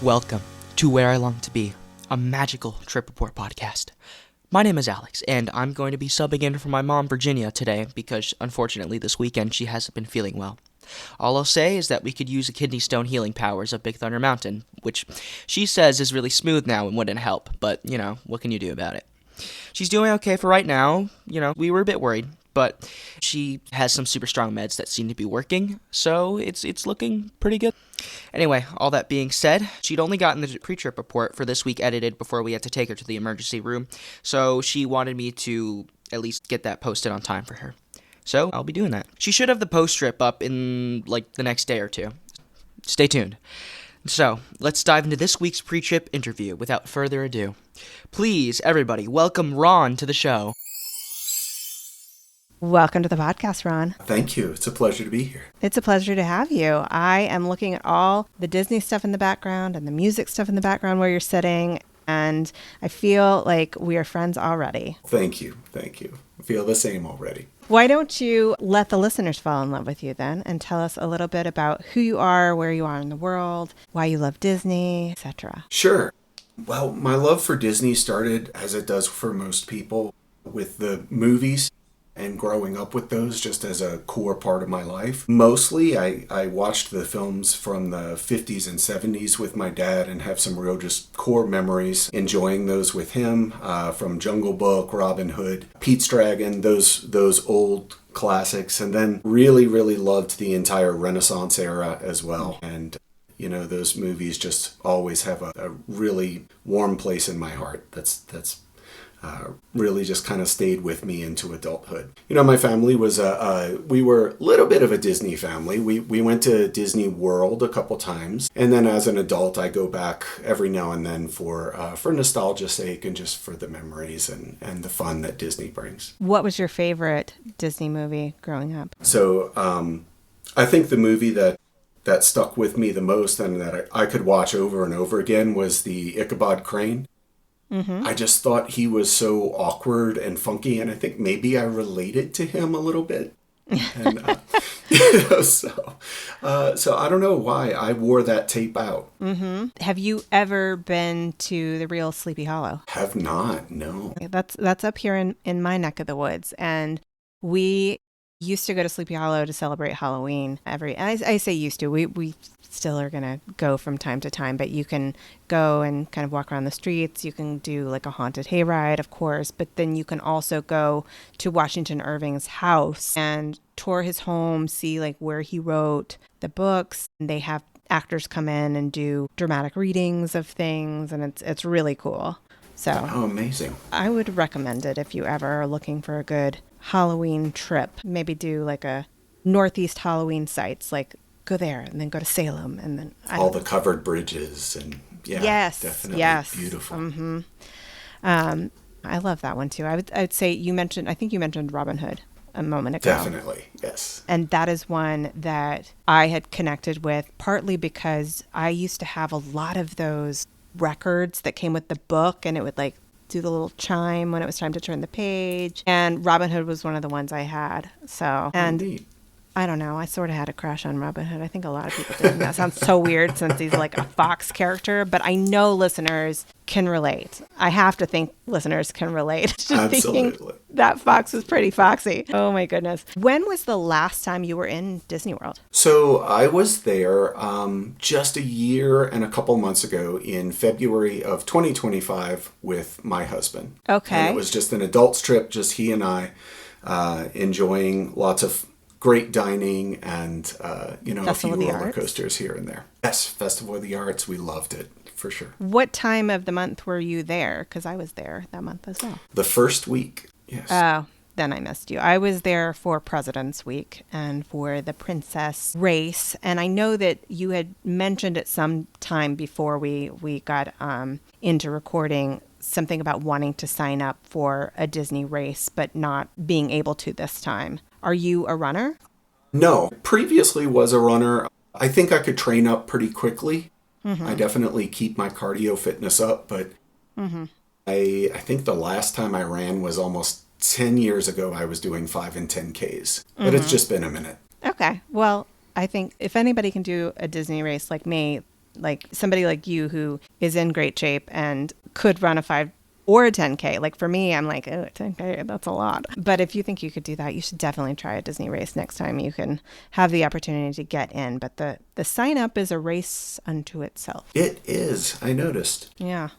Welcome to Where I Long to Be, a magical trip report podcast. My name is Alex, and I'm going to be subbing in for my mom, Virginia, today because, unfortunately, this weekend she hasn't been feeling well. All I'll say is that we could use the kidney stone healing powers of Big Thunder Mountain, which she says is really smooth now and wouldn't help, but, what can you do about it? She's doing okay for right now. We were a bit worried, but she has some super strong meds that seem to be working, so it's looking pretty good. Anyway, all that being said, she'd only gotten the pre-trip report for this week edited before we had to take her to the emergency room, so she wanted me to at least get that posted on time for her. So I'll be doing that. She should have the post-trip up in, the next day or two. Stay tuned. So, let's dive into this week's pre-trip interview without further ado. Please, everybody, welcome Ron to the show. Welcome to the podcast, Ron. Thank you. It's a pleasure to be here. It's a pleasure to have you. I am looking at all the Disney stuff in the background and the music stuff in the background where you're sitting, and I feel like we are friends already. Thank you. I feel the same already. Why don't you let the listeners fall in love with you then and tell us a little bit about who you are, where you are in the world, why you love Disney, etc. Sure. Well, my love for Disney started, as it does for most people, with the movies and growing up with those just as a core part of my life. Mostly, I watched the films from the 50s and 70s with my dad and have some real just core memories enjoying those with him, from Jungle Book, Robin Hood, Pete's Dragon, those old classics, and then really, really loved the entire Renaissance era as well. And those movies just always have a really warm place in my heart. That's really just kind of stayed with me into adulthood. My family was we were a little bit of a Disney family. We went to Disney World a couple times, and then as an adult, I go back every now and then for nostalgia's sake and just for the memories and the fun that Disney brings. What was your favorite Disney movie growing up? So I think the movie that stuck with me the most and that I could watch over and over again was the Ichabod Crane. Mm-hmm. I just thought he was so awkward and funky, and I think maybe I related to him a little bit. And so I don't know why I wore that tape out. Mm-hmm. Have you ever been to the real Sleepy Hollow? Have not, no. That's up here in my neck of the woods, and we used to go to Sleepy Hollow to celebrate Halloween. I say used to. We still are going to go from time to time, but you can go and kind of walk around the streets. You can do a haunted hayride, of course, but then you can also go to Washington Irving's house and tour his home, see where he wrote the books. And they have actors come in and do dramatic readings of things, and it's really cool. So, amazing. I would recommend it if you ever are looking for a good Halloween trip. Maybe do a Northeast Halloween sites, go there and then go to Salem and then all the covered bridges and yes, definitely beautiful. Mm-hmm. I love that one too. I'd say I think you mentioned Robin Hood a moment ago. Definitely, yes. And that is one that I had connected with partly because I used to have a lot of those records that came with the book, and it would do the little chime when it was time to turn the page. And Robin Hood was one of the ones I had. So, and indeed. I don't know. I sort of had a crush on Robin Hood. I think a lot of people did. And that sounds so weird since he's a Fox character, but I know listeners can relate. I have to think listeners can relate to Absolutely. thinking that Fox was pretty foxy. Oh my goodness. When was the last time you were in Disney World? So I was there just a year and a couple months ago in February of 2025 with my husband. Okay. And it was just an adults trip, just he and I, enjoying lots of great dining and, a few roller coasters here and there. Yes, Festival of the Arts. We loved it, for sure. What time of the month were you there? Because I was there that month as well. The first week, yes. Oh, then I missed you. I was there for President's Week and for the Princess race. And I know that you had mentioned it some time before we got into recording something about wanting to sign up for a Disney race, but not being able to this time. Are you a runner? No, previously was a runner. I think I could train up pretty quickly. Mm-hmm. I definitely keep my cardio fitness up, but mm-hmm. I think the last time I ran was almost 10 years ago. I was doing 5 and 10Ks, but It's just been a minute. Okay. Well, I think if anybody can do a Disney race like me, Like somebody like you who is in great shape and could run a 5 or a 10K. Like for me, I'm like, oh, 10K, that's a lot. But if you think you could do that, you should definitely try a Disney race next time you can have the opportunity to get in. But the sign up is a race unto itself. It is. I noticed. Yeah.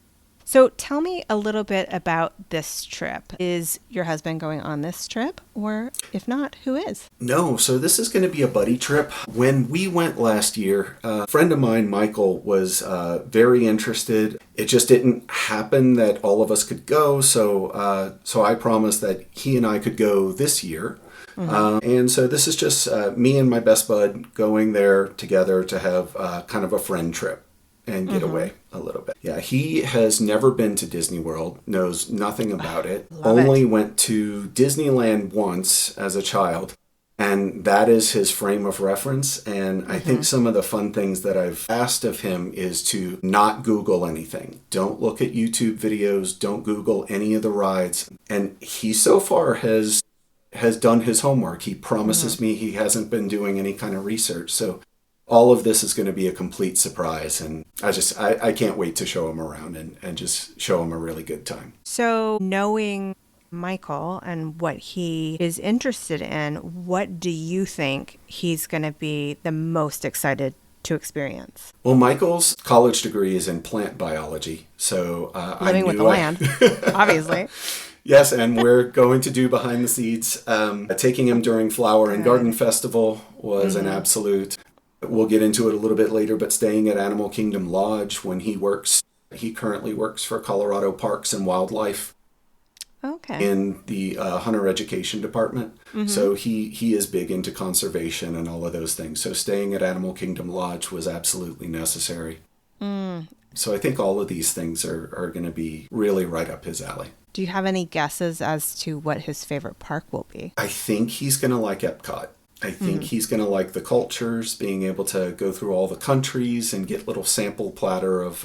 So tell me a little bit about this trip. Is your husband going on this trip? Or if not, who is? No, so this is going to be a buddy trip. When we went last year, a friend of mine, Michael, was very interested. It just didn't happen that all of us could go. So I promised that he and I could go this year. And so this is just me and my best bud going there together to have kind of a friend trip and get away a little bit. Yeah, he has never been to Disney World, knows nothing about it. Only went to Disneyland once as a child, and that is his frame of reference. And I think some of the fun things that I've asked of him is to not Google anything. Don't look at YouTube videos, don't Google any of the rides. And he so far has done his homework. He promises me he hasn't been doing any kind of research. So all of this is going to be a complete surprise, and I can't wait to show him around and just show him a really good time. So knowing Michael and what he is interested in, what do you think he's going to be the most excited to experience? Well, Michael's college degree is in plant biology, so living with the land, obviously. Yes, and we're going to do behind the scenes. Taking him during Flower and Garden Festival was an absolute. We'll get into it a little bit later, but staying at Animal Kingdom Lodge when he works. He currently works for Colorado Parks and Wildlife in the Hunter Education Department. So he is big into conservation and all of those things. So staying at Animal Kingdom Lodge was absolutely necessary. So I think all of these things are going to be really right up his alley. Do you have any guesses as to what his favorite park will be? I think he's going to like Epcot. I think he's going to like the cultures, being able to go through all the countries and get little sample platter of,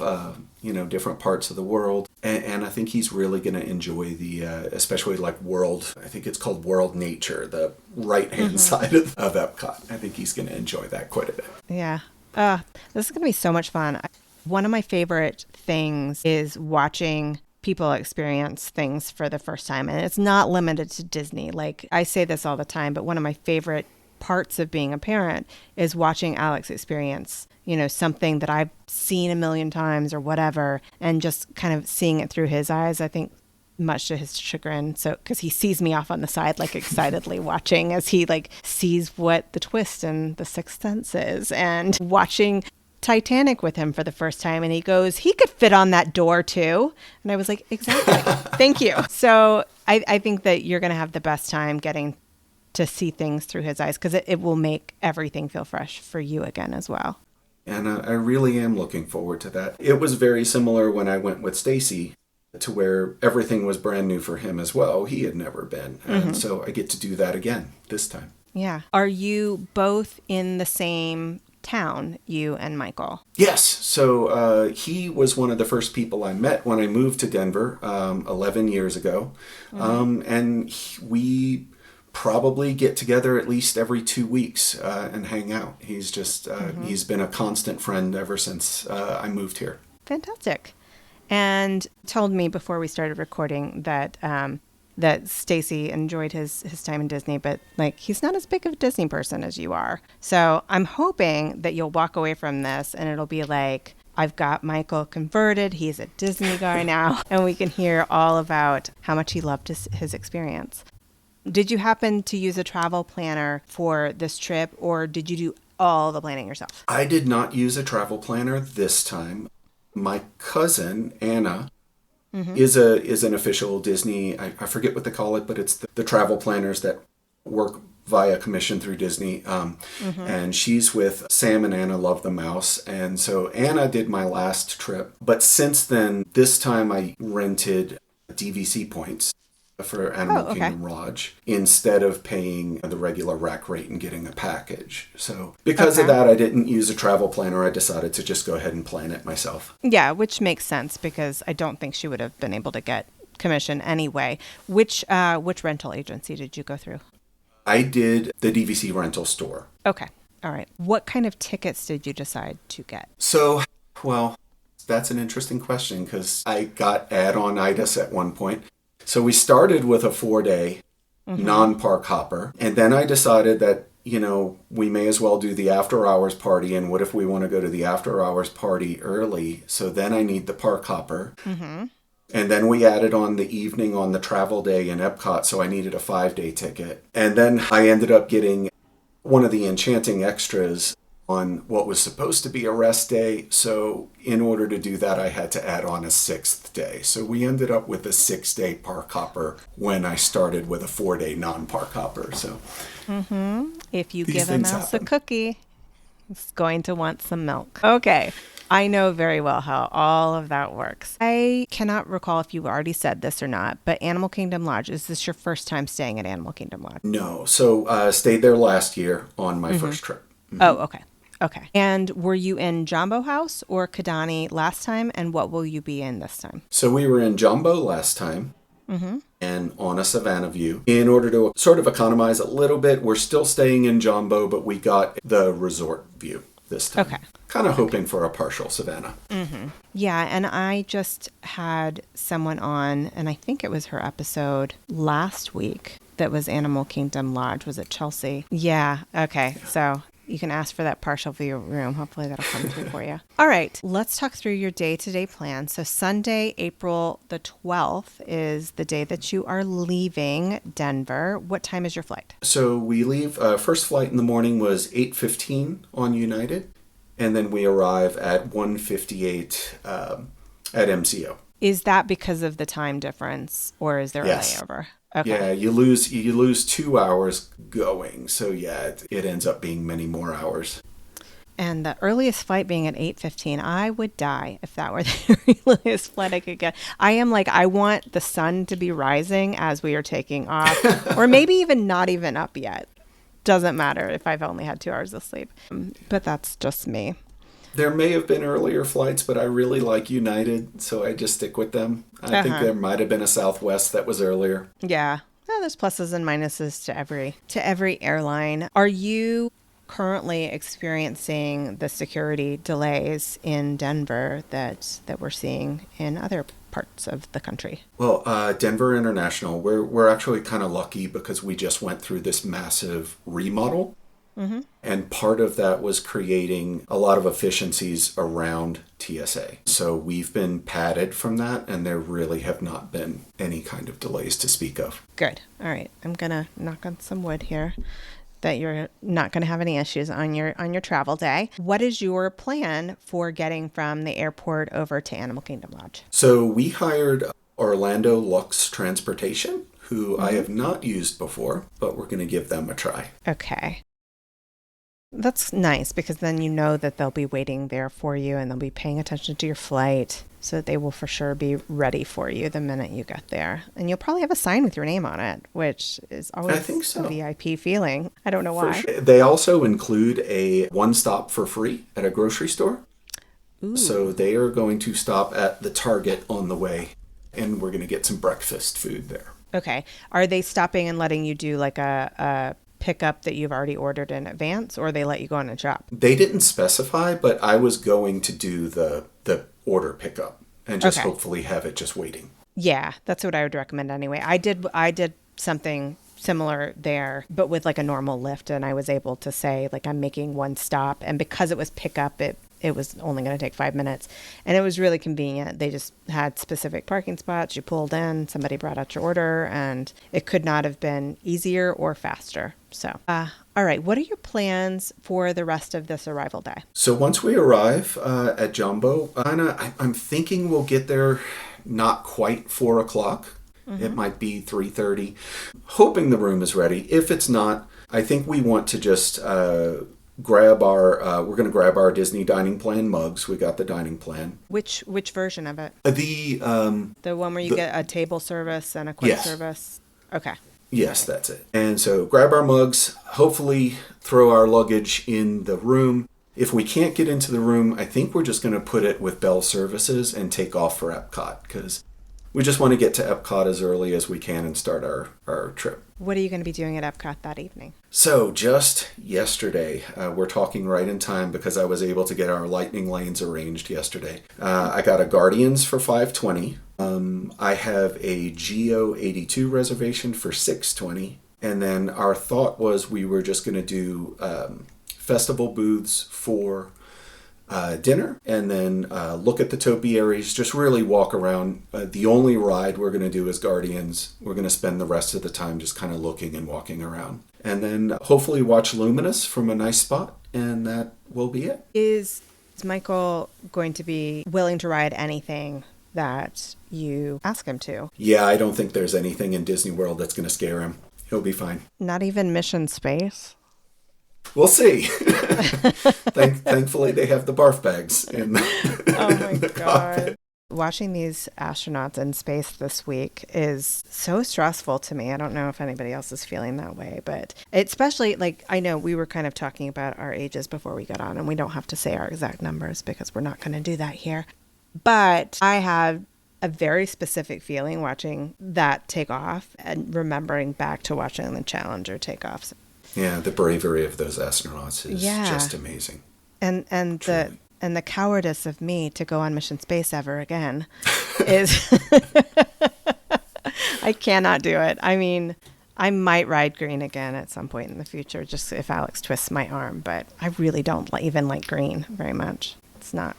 different parts of the world. And I think he's really going to enjoy the, especially like world, I think it's called World Nature, the right-hand side of Epcot. I think he's going to enjoy that quite a bit. Yeah. This is going to be so much fun. One of my favorite things is watching people experience things for the first time. And it's not limited to Disney. Like I say this all the time, but one of my favorite parts of being a parent is watching Alex experience, something that I've seen a million times or whatever, and just kind of seeing it through his eyes, I think much to his chagrin. So, because he sees me off on the side, like excitedly watching as he like sees what the twist in The Sixth Sense is, and watching Titanic with him for the first time, and he goes, he could fit on that door too. And I was like, exactly. Thank you. So I think that you're going to have the best time getting to see things through his eyes, because it will make everything feel fresh for you again as well. And I really am looking forward to that. It was very similar when I went with Stacy, to where everything was brand new for him as well. He had never been. And so I get to do that again this time. Yeah. Are you both in the same town, you and Michael? Yes. So he was one of the first people I met when I moved to Denver 11 years ago. And we probably get together at least every 2 weeks and hang out. He's just, he's been a constant friend ever since I moved here. Fantastic. And told me before we started recording that that Stacy enjoyed his time in Disney, but like he's not as big of a Disney person as you are. So I'm hoping that you'll walk away from this and it'll be like, I've got Michael converted. He's a Disney guy now. And we can hear all about how much he loved his experience. Did you happen to use a travel planner for this trip, or did you do all the planning yourself? I did not use a travel planner this time. My cousin, Anna, is an official Disney, I forget what they call it, but it's the travel planners that work via commission through Disney. And she's with Sam and Anna Love the Mouse. And so Anna did my last trip. But since then, this time I rented DVC points for Animal Kingdom Lodge instead of paying the regular rack rate and getting a package. So because of that, I didn't use a travel planner. I decided to just go ahead and plan it myself. Yeah, which makes sense because I don't think she would have been able to get commission anyway. Which rental agency did you go through? I did the DVC rental store. Okay. All right. What kind of tickets did you decide to get? So Well, that's an interesting question because I got add-on-itis at one point. So we started with a 4-day non-park hopper. And then I decided that, we may as well do the after-hours party. And what if we want to go to the after-hours party early? So then I need the park hopper. And then we added on the evening on the travel day in Epcot, so I needed a 5-day ticket. And then I ended up getting one of the enchanting extras on what was supposed to be a rest day. So in order to do that, I had to add on a 6th day. So we ended up with a 6-day park hopper when I started with a 4-day non-park hopper. So If you these give a things mouse happen. a cookie, it's going to want some milk. Okay. I know very well how all of that works. I cannot recall if you already said this or not, but Animal Kingdom Lodge, is this your first time staying at Animal Kingdom Lodge? No. So stayed there last year on my first trip. Oh, okay. Okay. And were you in Jumbo House or Kidani last time? And what will you be in this time? So we were in Jumbo last time and on a Savannah View. In order to sort of economize a little bit, we're still staying in Jumbo, but we got the resort view this time. Okay. Kind of hoping for a partial Savannah. Yeah, and I just had someone on, and I think it was her episode last week that was Animal Kingdom Lodge. Was it Chelsea? Yeah, okay. So you can ask for that partial view room. Hopefully that'll come through for you. All right, let's talk through your day-to-day plan. So Sunday, April the 12th is the day that you are leaving Denver. What time is your flight? So we leave, first flight in the morning was 8:15 on United, and then we arrive at 1:58 at MCO. Is that because of the time difference, or is there Yes. a layover? Okay. Yeah, you lose 2 hours going, so yeah, it ends up being many more hours. And the earliest flight being at 8:15, I would die if that were the earliest flight I could get. I am like, I want the sun to be rising as we are taking off, or maybe even not even up yet. Doesn't matter if I've only had 2 hours of sleep. But that's just me. There may have been earlier flights, but I really like United, so I just stick with them. I think there might have been a Southwest that was earlier. Yeah. Well, there's pluses and minuses to every airline. Are you currently experiencing the security delays in Denver that we're seeing in other parts of the country? Well, Denver International, we're actually kind of lucky because we just went through this massive remodel. And part of that was creating a lot of efficiencies around TSA. So we've been padded from that, and there really have not been any kind of delays to speak of. Good. All right. I'm going to knock on some wood here that you're not going to have any issues on your travel day. What is your plan for getting from the airport over to Animal Kingdom Lodge? So we hired Orlando Lux Transportation, who I have not used before, but we're going to give them a try. Okay. That's nice because then you know that they'll be waiting there for you and they'll be paying attention to your flight so that they will for sure be ready for you the minute you get there. And you'll probably have a sign with your name on it, which is always I think so. a VIP feeling. I don't know why. Sure. They also include a one stop for free at a grocery store. Ooh. So they are going to stop at the Target on the way, and we're going to get some breakfast food there. Okay. Are they stopping and letting you do like a pickup that you've already ordered in advance, or they let you go in and shop? They didn't specify, but I was going to do the order pickup and just hopefully have it just waiting. Yeah, that's what I would recommend anyway. I did something similar there, but with like a normal lift, and I was able to say like I'm making one stop, and because it was pickup, it was only going to take 5 minutes, and it was really convenient. They just had specific parking spots. You pulled in, somebody brought out your order, and it could not have been easier or faster. So, all right, what are your plans for the rest of this arrival day? So once we arrive at Jumbo, I'm thinking we'll get there not quite 4 o'clock. It might be 3:30. Hoping the room is ready. If it's not, I think we want to just we're going to grab our Disney dining plan mugs. We got the dining plan. Which version of it? The one where you get a table service and a quick Yes. service? Okay. Yes, that's it. And so grab our mugs, hopefully throw our luggage in the room. If we can't get into the room, I think we're just going to put it with Bell Services and take off for Epcot because we just want to get to Epcot as early as we can and start our trip. What are you going to be doing at Epcot that evening? So just yesterday, we're talking right in time because I was able to get our lightning lanes arranged yesterday. I got a Guardians for 5:20. I have a Geo 82 reservation for 6:20. And then our thought was we were just going to do festival booths for dinner, and then look at the topiaries, just really walk around. The only ride we're going to do is Guardians. We're going to spend the rest of the time just kind of looking and walking around. And then hopefully watch Luminous from a nice spot, and that will be it. Is Michael going to be willing to ride anything that you ask him to? Yeah, I don't think there's anything in Disney World that's going to scare him. He'll be fine. Not even Mission Space? We'll see. Thankfully, they have the barf bags in Oh my the God. cockpit. Watching these astronauts in space this week is so stressful to me. I don't know if anybody else is feeling that way, but especially, like, I know we were kind of talking about our ages before we got on, and we don't have to say our exact numbers because we're not going to do that here. But I have a very specific feeling watching that take off and remembering back to watching the Challenger take off. Yeah, the bravery of those astronauts is just amazing. And the cowardice of me to go on Mission Space ever again is I cannot do it. I mean, I might ride green again at some point in the future, just if Alex twists my arm, but I really don't even like green very much. It's not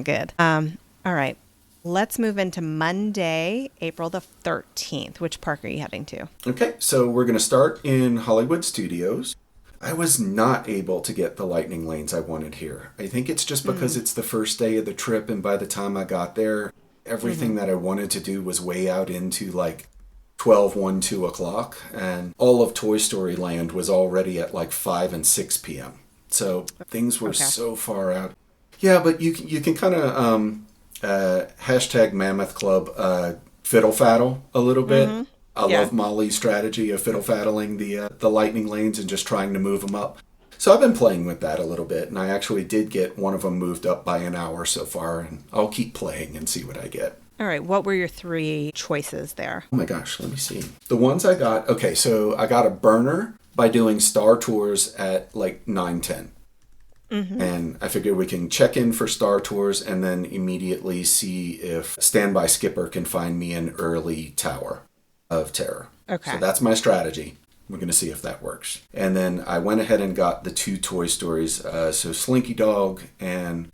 good. All right. Let's move into Monday, April the 13th. Which park are you heading to? Okay, so we're going to start in Hollywood Studios. I was not able to get the lightning lanes I wanted here. I think it's just because it's the first day of the trip, and by the time I got there, everything that I wanted to do was way out into like 12, 1, 2 o'clock, and all of Toy Story Land was already at like 5 and 6 p.m. So things were so far out. Yeah, but you can kind of hashtag Mammoth Club fiddle faddle a little bit. I love Molly's strategy of fiddle faddling the lightning lanes and just trying to move them up. So I've been playing with that a little bit, and I actually did get one of them moved up by an hour so far, and I'll keep playing and see what I get. All right. What were your 3 choices there? Oh my gosh, let me see. The ones I got, okay, so I got a burner by doing Star Tours at like 9:10. And I figured we can check in for Star Tours and then immediately see if Standby Skipper can find me an early Tower of Terror. Okay. So that's my strategy. We're going to see if that works. And then I went ahead and got the 2 Toy Stories. So Slinky Dog and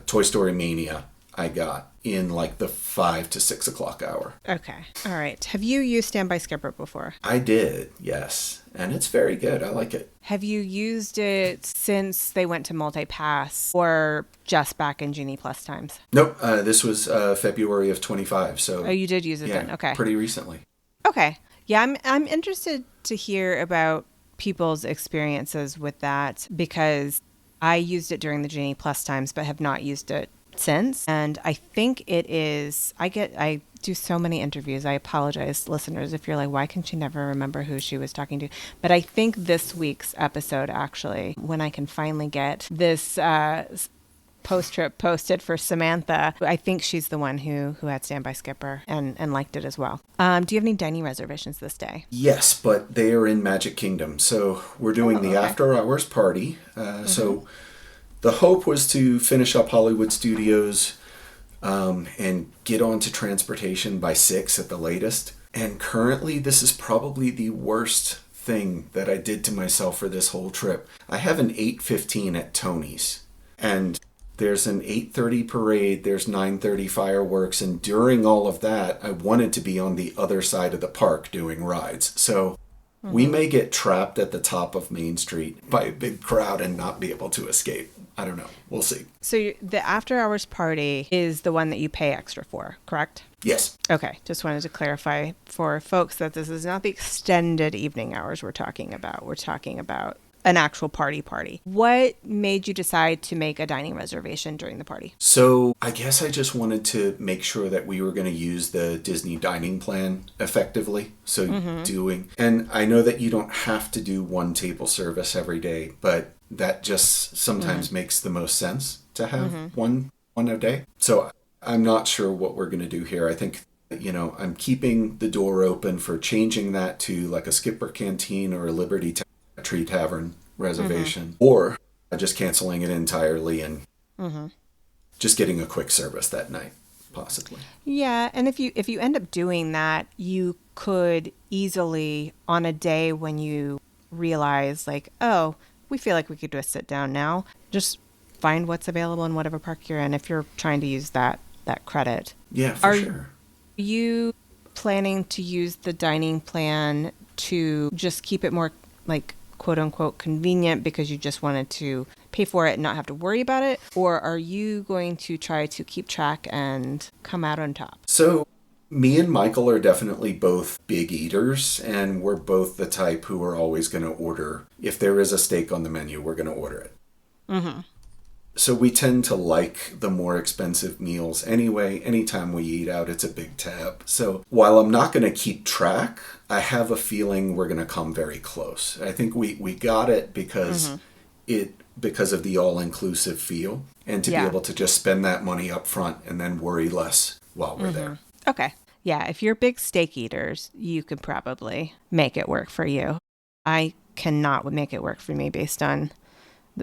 Toy Story Mania I got in like the 5 to 6 o'clock hour. Okay. All right. Have you used Standby Skipper before? I did, yes. And it's very good. I like it. Have you used it since they went to multi-pass or just back in Genie Plus times? Nope. This was February of 25. So Oh, you did use it then? Okay. Pretty recently. Okay. Yeah, I'm interested to hear about people's experiences with that because I used it during the Genie Plus times but have not used it since. And I think it is, I do so many interviews. I apologize, listeners, if you're like, why can she never remember who she was talking to? But I think this week's episode, actually, when I can finally get this post-trip posted for Samantha, I think she's the one who had Standby Skipper and liked it as well. Do you have any dining reservations this day? Yes, but they are in Magic Kingdom. So we're doing the after-hours party. So the hope was to finish up Hollywood Studios and get onto transportation by 6 at the latest. And currently, this is probably the worst thing that I did to myself for this whole trip. I have an 8:15 at Tony's, and there's an 8:30 parade, there's 9:30 fireworks, and during all of that, I wanted to be on the other side of the park doing rides. So we may get trapped at the top of Main Street by a big crowd and not be able to escape. I don't know. We'll see. So the after hours party is the one that you pay extra for, correct? Yes. Okay. Just wanted to clarify for folks that this is not the extended evening hours we're talking about. We're talking about an actual party. What made you decide to make a dining reservation during the party? So I guess I just wanted to make sure that we were going to use the Disney dining plan effectively. So and I know that you don't have to do one table service every day, but that just sometimes makes the most sense to have one a day. So I'm not sure what we're going to do here. I think I'm keeping the door open for changing that to like a Skipper Canteen or a Tree Tavern reservation, or just canceling it entirely and just getting a quick service that night, possibly. Yeah, and if you end up doing that, you could easily, on a day when you realize like, oh, we feel like we could do a sit down now, just find what's available in whatever park you're in if you're trying to use that credit. Yeah, for sure. Are you planning to use the dining plan to just keep it more like quote unquote convenient because you just wanted to pay for it and not have to worry about it? Or are you going to try to keep track and come out on top? So me and Michael are definitely both big eaters, and we're both the type who are always going to order. If there is a steak on the menu, we're going to order it. Mm-hmm. So we tend to like the more expensive meals anyway. Anytime we eat out, it's a big tab. So while I'm not going to keep track, I have a feeling we're going to come very close. I think we got it because because of the all-inclusive feel, and to be able to just spend that money up front and then worry less while we're there. Okay. Yeah, if you're big steak eaters, you could probably make it work for you. I cannot make it work for me based on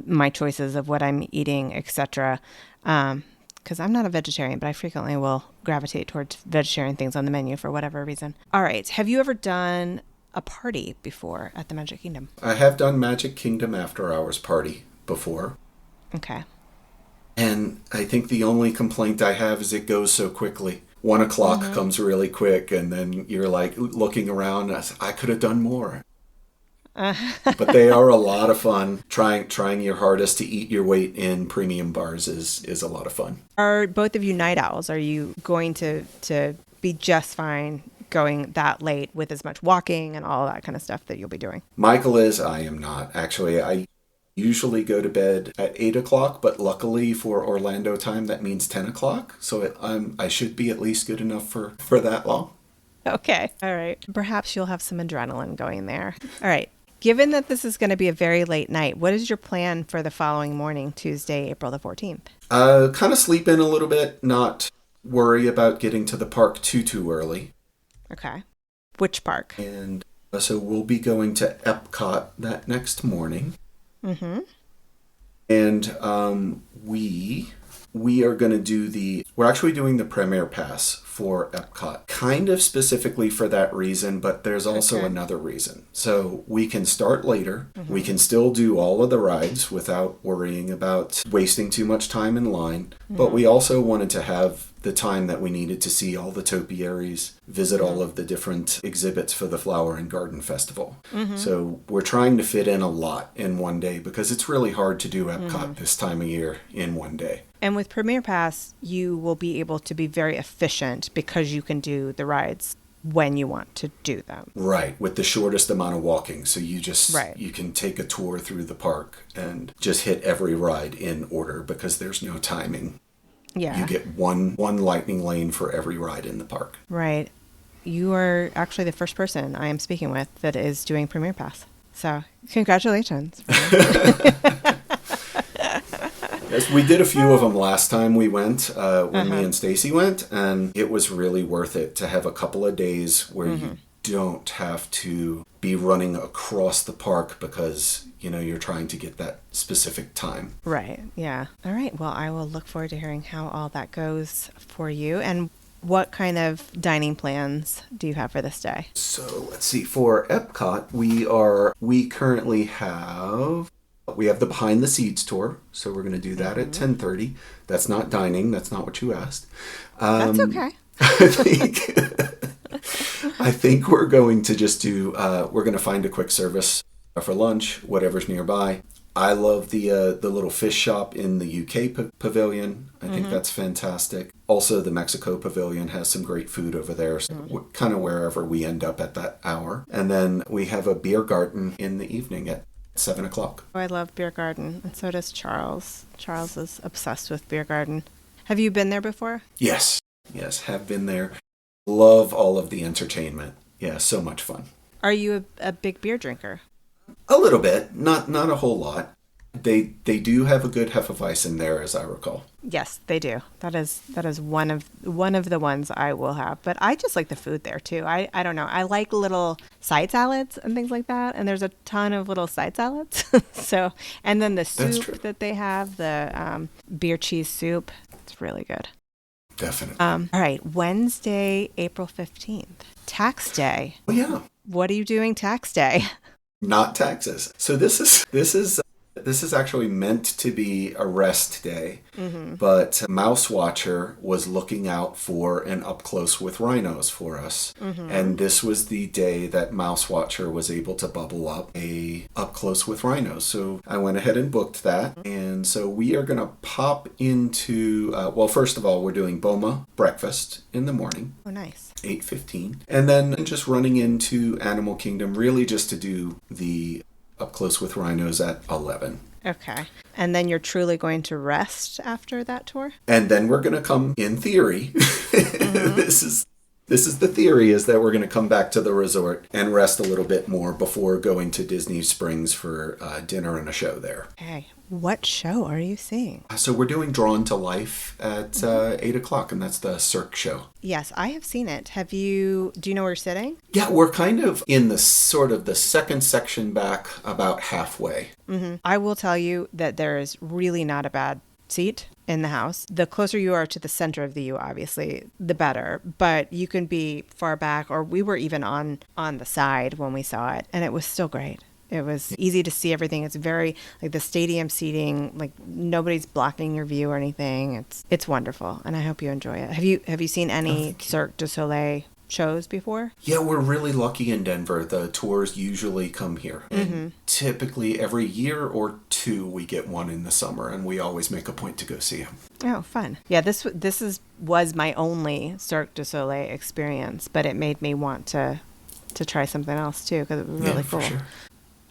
my choices of what I'm eating, etc. Because I'm not a vegetarian, but I frequently will gravitate towards vegetarian things on the menu for whatever reason. All right. Have you ever done a party before at the Magic Kingdom? I have done Magic Kingdom after hours party before. Okay. And I think the only complaint I have is it goes so quickly. 1 o'clock comes really quick, and then you're like looking around. I could have done more. But they are a lot of fun. Trying your hardest to eat your weight in premium bars is a lot of fun. Are both of you night owls? Are you going to be just fine going that late with as much walking and all that kind of stuff that you'll be doing? Michael is. I am not. Actually, I usually go to bed at 8 o'clock, but luckily for Orlando time, that means 10 o'clock. So I should be at least good enough for that long. Okay. All right. Perhaps you'll have some adrenaline going there. All right. Given that this is going to be a very late night, what is your plan for the following morning, Tuesday, April the 14th? Kind of sleep in a little bit, not worry about getting to the park too early. Okay. Which park? And so we'll be going to Epcot that next morning. Mm-hmm. And we are going to do we're actually doing the Premier Pass for Epcot, kind of specifically for that reason, but there's also another reason. So we can start later. Mm-hmm. We can still do all of the rides without worrying about wasting too much time in line. Mm-hmm. But we also wanted to have the time that we needed to see all the topiaries, visit all of the different exhibits for the Flower and Garden Festival. Mm-hmm. So we're trying to fit in a lot in one day because it's really hard to do Epcot this time of year in one day. And with Premier Pass, you will be able to be very efficient because you can do the rides when you want to do them. Right, with the shortest amount of walking. So you just, you can take a tour through the park and just hit every ride in order because there's no timing. Yeah. You get one lightning lane for every ride in the park. Right. You are actually the first person I am speaking with that is doing Premier Pass. So congratulations. Yes, we did a few of them last time we went, when me and Stacy went, and it was really worth it to have a couple of days where you don't have to be running across the park because, you're trying to get that specific time. Right, yeah. All right, well, I will look forward to hearing how all that goes for you. And what kind of dining plans do you have for this day? So let's see, for Epcot, we currently have... We have the Behind the Seeds tour, so we're going to do that at 10:30. That's not dining. That's not what you asked. That's okay. I think we're going to just do, we're going to find a quick service for lunch, whatever's nearby. I love the little fish shop in the UK pavilion. I think that's fantastic. Also, the Mexico pavilion has some great food over there, so kind of wherever we end up at that hour. And then we have a beer garden in the evening at 7 o'clock. Oh, I love Beer Garden, and so does Charles. Charles is obsessed with Beer Garden. Have you been there before? Yes, have been there. Love all of the entertainment. Yeah, so much fun. Are you a big beer drinker? A little bit, not a whole lot. They do have a good Hefeweizen there, as I recall. Yes, they do. That is one of the ones I will have. But I just like the food there too. I don't know. I like little side salads and things like that. And there's a ton of little side salads. So, and then the soup that they have, the beer cheese soup, it's really good. Definitely. All right, Wednesday, April 15th, tax day. Oh yeah. What are you doing tax day? Not taxes. So this is actually meant to be a rest day, but Mouse Watcher was looking out for an up close with rhinos for us, and this was the day that Mouse Watcher was able to bubble up a up close with rhinos. So I went ahead and booked that, and so we are gonna pop into. Well, first of all, we're doing Boma breakfast in the morning. Oh, nice. 8:15, and then just running into Animal Kingdom, really just to do the up close with rhinos at 11. Okay. And then you're truly going to rest after that tour? And then we're going to come, in theory, this is the theory, is that we're going to come back to the resort and rest a little bit more before going to Disney Springs for dinner and a show there. Okay. What show are you seeing? So we're doing Drawn to Life at 8 o'clock, and that's the Cirque show. Yes, I have seen it. Do you know where you're sitting? Yeah, we're kind of in the sort of the second section back, about halfway. I will tell you that there is really not a bad seat in the house. The closer you are to the center of the U, obviously, the better. But you can be far back, or we were even on the side when we saw it, and it was still great. It was easy to see everything. It's very, like, the stadium seating, like, nobody's blocking your view or anything. It's wonderful, and I hope you enjoy it. Have you seen any Cirque du Soleil shows before? Yeah, we're really lucky in Denver. The tours usually come here. And typically every year or two we get one in the summer, and we always make a point to go see them. Oh, fun. Yeah, this was my only Cirque du Soleil experience, but it made me want to try something else too, because it was really cool. Sure.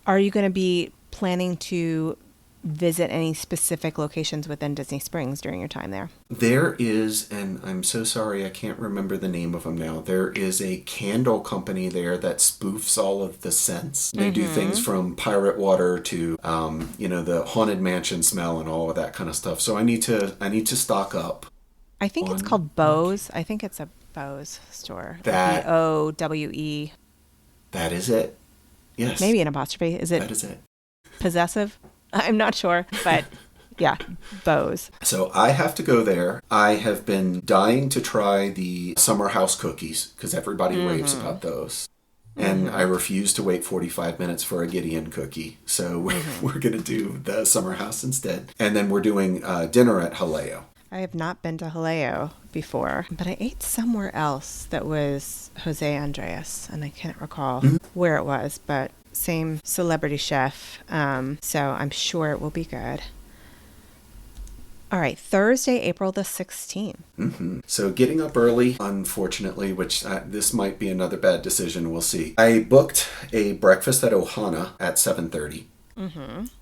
Are you going to be planning to visit any specific locations within Disney Springs during your time there? There is, and I'm so sorry I can't remember the name of them now. There is a candle company there that spoofs all of the scents. They do things from pirate water to, the Haunted Mansion smell and all of that kind of stuff. So I need to stock up. I think it's called Bose. I think it's a Bose store. Bowe. That is it. Yes. Maybe an apostrophe. That is it. Possessive? I'm not sure, but yeah, Bose. So I have to go there. I have been dying to try the summer house cookies because everybody raves about those. And I refuse to wait 45 minutes for a Gideon cookie. So we're going to do the summer house instead. And then we're doing dinner at Haleo. I have not been to Haleo before, but I ate somewhere else that was Jose Andres, and I can't recall where it was, but same celebrity chef, so I'm sure it will be good. All right, Thursday, April the 16th. So getting up early, unfortunately, which this might be another bad decision, we'll see. I booked a breakfast at Ohana at 7:30.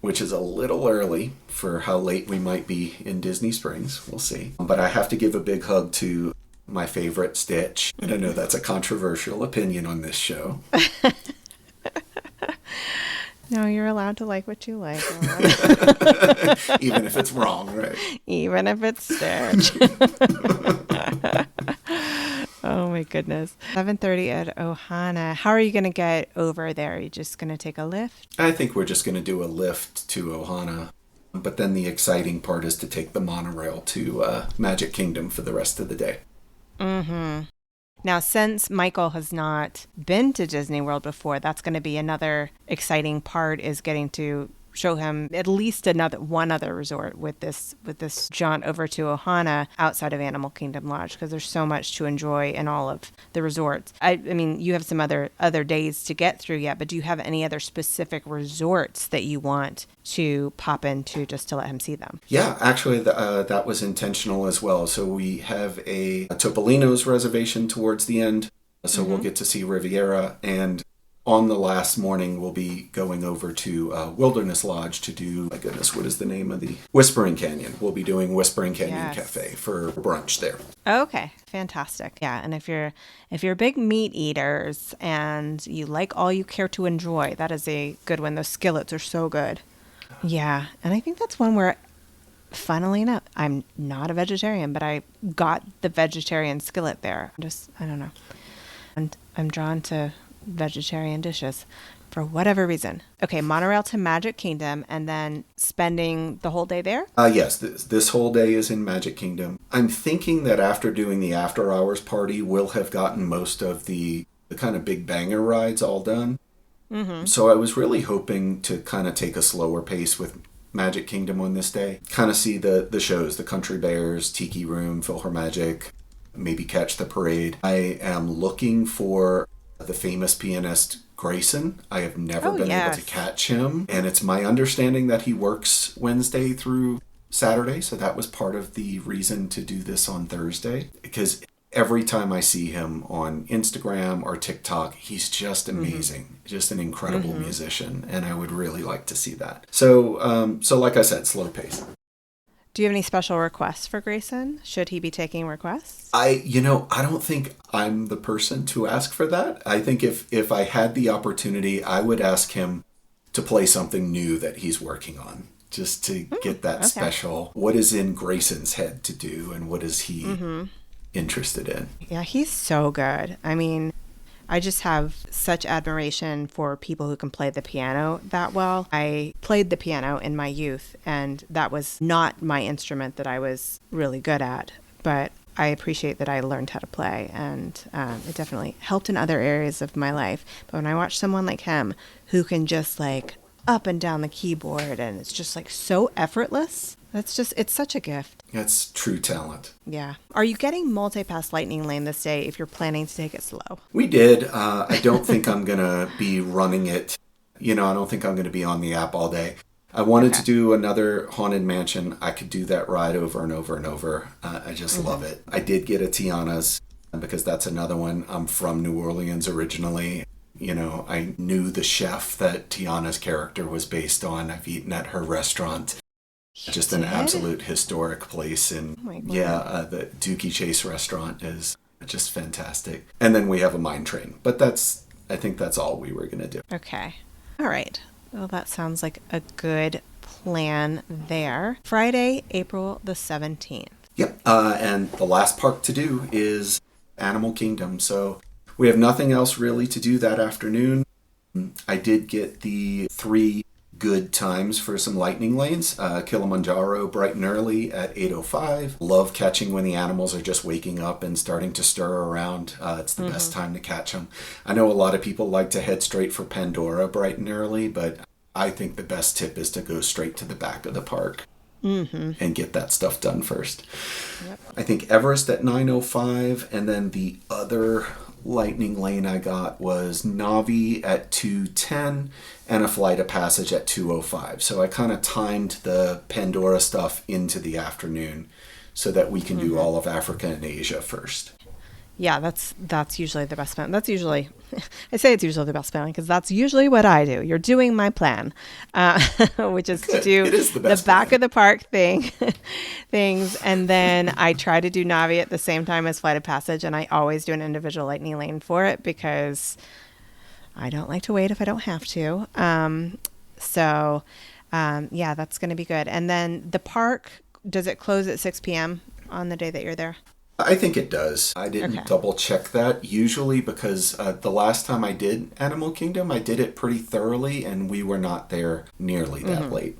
Which is a little early for how late we might be in Disney Springs. We'll see. But I have to give a big hug to my favorite Stitch. And I know that's a controversial opinion on this show. No, you're allowed to like what you like. Even if it's wrong, right? Even if it's Stitch. Oh my goodness. 7:30 at Ohana. How are you going to get over there? Are you just going to take a lift? I think we're just going to do a lift to Ohana. But then the exciting part is to take the monorail to Magic Kingdom for the rest of the day. Now, since Michael has not been to Disney World before, that's going to be another exciting part, is getting to show him at least one other resort with this jaunt over to Ohana outside of Animal Kingdom Lodge, because there's so much to enjoy in all of the resorts. I mean, you have some other days to get through yet, but do you have any other specific resorts that you want to pop into just to let him see them? Yeah, actually, that was intentional as well. So we have a Topolino's reservation towards the end, so we'll get to see Riviera, and on the last morning, we'll be going over to Wilderness Lodge to do, my goodness, what is the name of the Whispering Canyon? We'll be doing Whispering Canyon Cafe for brunch there. Okay, fantastic. Yeah, and if you're big meat eaters and you like all you care to enjoy, that is a good one. Those skillets are so good. Yeah. And I think that's one where, funnily enough, I'm not a vegetarian, but I got the vegetarian skillet there. I don't know. And I'm drawn to vegetarian dishes for whatever reason. Okay, monorail to Magic Kingdom and then spending the whole day there? Yes, this whole day is in Magic Kingdom. I'm thinking that after doing the after hours party, we'll have gotten most of the kind of big banger rides all done. Mm-hmm. So I was really hoping to kind of take a slower pace with Magic Kingdom on this day. Kind of see the shows, the Country Bears, Tiki Room, PhilharMagic, maybe catch the parade. I am looking for the famous pianist Grayson. I have never been able to catch him, and it's my understanding that he works Wednesday through Saturday, so that was part of the reason to do this on Thursday, because every time I see him on Instagram or TikTok, he's just amazing, just an incredible musician, and I would really like to see that. So like I said, slow pace. Do you have any special requests for Grayson? Should he be taking requests? I don't think I'm the person to ask for that. I think if I had the opportunity, I would ask him to play something new that he's working on, just to get that special, what is in Grayson's head to do and what is he interested in. Yeah, he's so good. I mean, I just have such admiration for people who can play the piano that well. I played the piano in my youth, and that was not my instrument that I was really good at, but I appreciate that I learned how to play, and it definitely helped in other areas of my life. But when I watch someone like him who can just like up and down the keyboard and it's just like so effortless, it's such a gift. That's true talent. Yeah. Are you getting multi-pass Lightning Lane this day if you're planning to take it slow? We did. I don't think I'm going to be running it. I don't think I'm going to be on the app all day. I wanted to do another Haunted Mansion. I could do that ride over and over and over. I just love it. I did get a Tiana's because that's another one. I'm from New Orleans originally. I knew the chef that Tiana's character was based on. I've eaten at her restaurant. Just an absolute historic place. And the Dookie Chase restaurant is just fantastic. And then we have a mine train. But I think that's all we were going to do. Okay. All right. Well, that sounds like a good plan there. Friday, April the 17th. Yep. And the last park to do is Animal Kingdom. So we have nothing else really to do that afternoon. I did get the 3 good times for some lightning lanes. Kilimanjaro bright and early at 8:05. Love catching when the animals are just waking up and starting to stir around. It's the best time to catch them. I know a lot of people like to head straight for Pandora bright and early, but I think the best tip is to go straight to the back of the park and get that stuff done first. Yep. I think Everest at 9:05, and then the other lightning lane I got was Navi at 2:10 and a Flight of Passage at 2:05. So I kind of timed the Pandora stuff into the afternoon so that we can do all of Africa and Asia first. Yeah, that's usually the best plan. That's usually, I say it's usually the best plan because that's usually what I do. You're doing my plan, which is to do the back of the park things, and then I try to do Navi at the same time as Flight of Passage, and I always do an individual lightning lane for it because I don't like to wait if I don't have to. Yeah, that's going to be good. And then the park, does it close at 6 p.m. on the day that you're there? I think it does. I didn't double check that usually because the last time I did Animal Kingdom, I did it pretty thoroughly and we were not there nearly that late.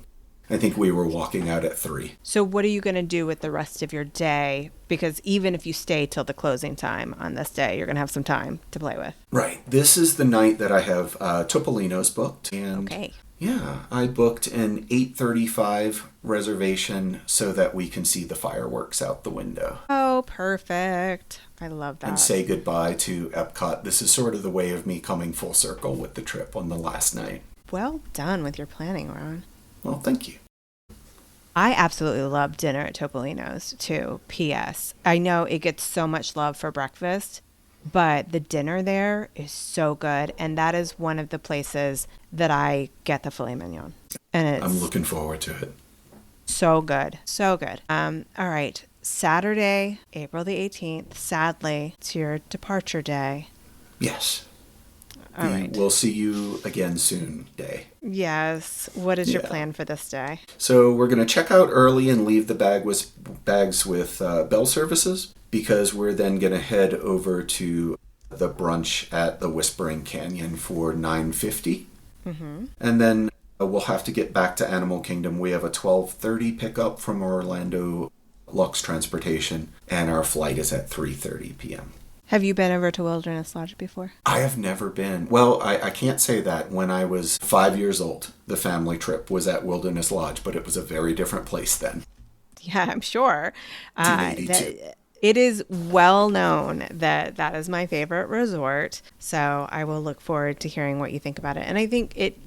I think we were walking out at 3. So what are you going to do with the rest of your day? Because even if you stay till the closing time on this day, you're going to have some time to play with. Right. This is the night that I have Topolino's booked. And yeah, I booked an 8:35 reservation so that we can see the fireworks out the window. Oh, perfect. I love that. And say goodbye to Epcot. This is sort of the way of me coming full circle with the trip on the last night. Well done with your planning, Ron. Well, thank you. I absolutely love dinner at Topolino's too. P.S. I know it gets so much love for breakfast, but the dinner there is so good. And that is one of the places that I get the filet mignon. And I'm looking forward to it. So good. So good. All right. Saturday, April the 18th, sadly, it's your departure day. Yes. All right. We'll see you again soon day. Yes. What is your Yeah. plan for this day? So we're going to check out early and leave the bags with bell services, because we're then going to head over to the brunch at the Whispering Canyon for 9:50. Mm-hmm. And then we'll have to get back to Animal Kingdom. We have a 12:30 pickup from Orlando Lux Transportation, and our flight is at 3:30 p.m. Have you been over to Wilderness Lodge before? I have never been. Well, I can't say that. When I was 5 years old, the family trip was at Wilderness Lodge, but it was a very different place then. Yeah, I'm sure. 1982. It is well known that that is my favorite resort. So I will look forward to hearing what you think about it. And I think it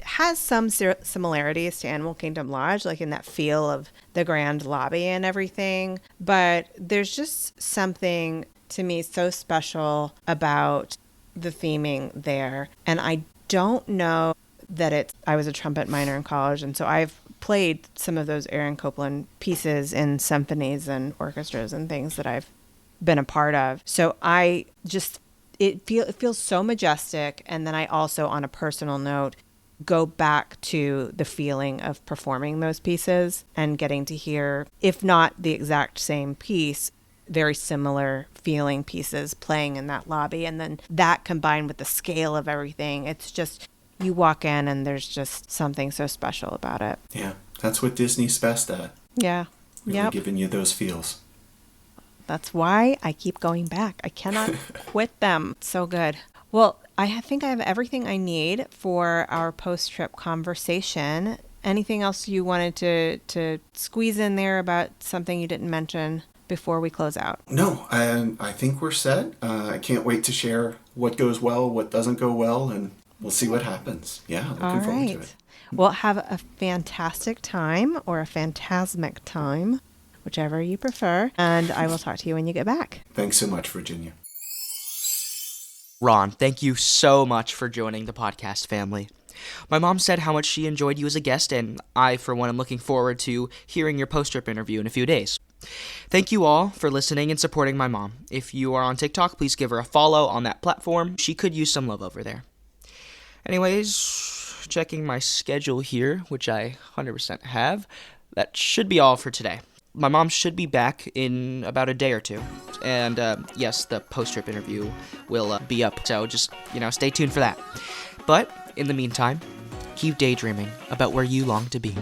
has some similarities to Animal Kingdom Lodge, like in that feel of the grand lobby and everything. But there's just something to me so special about the theming there. And I don't know that I was a trumpet minor in college, and so I've played some of those Aaron Copland pieces in symphonies and orchestras and things that I've been a part of. So I just, it feels so majestic. And then I also, on a personal note, go back to the feeling of performing those pieces and getting to hear, if not the exact same piece, very similar feeling pieces playing in that lobby. And then that combined with the scale of everything, it's just, you walk in and there's just something so special about it. Yeah, that's what Disney's best at. Yeah. Really Yep. giving you those feels. That's why I keep going back. I cannot quit them. So good. Well, I think I have everything I need for our post-trip conversation. Anything else you wanted to squeeze in there about something you didn't mention before we close out? No, I think we're set. I can't wait to share what goes well, what doesn't go well, and we'll see what happens. Yeah, looking forward to it. Well, have a fantastic time, or a phantasmic time, whichever you prefer. And I will talk to you when you get back. Thanks so much, Virginia. Ron, thank you so much for joining the podcast family. My mom said how much she enjoyed you as a guest, and I, for one, am looking forward to hearing your post-trip interview in a few days. Thank you all for listening and supporting my mom. If you are on TikTok, please give her a follow on that platform. She could use some love over there. Anyways, checking my schedule here, which I 100% have, that should be all for today. My mom should be back in about a day or two. And yes, the post-trip interview will be up, so just, stay tuned for that. But in the meantime, keep daydreaming about where you long to be.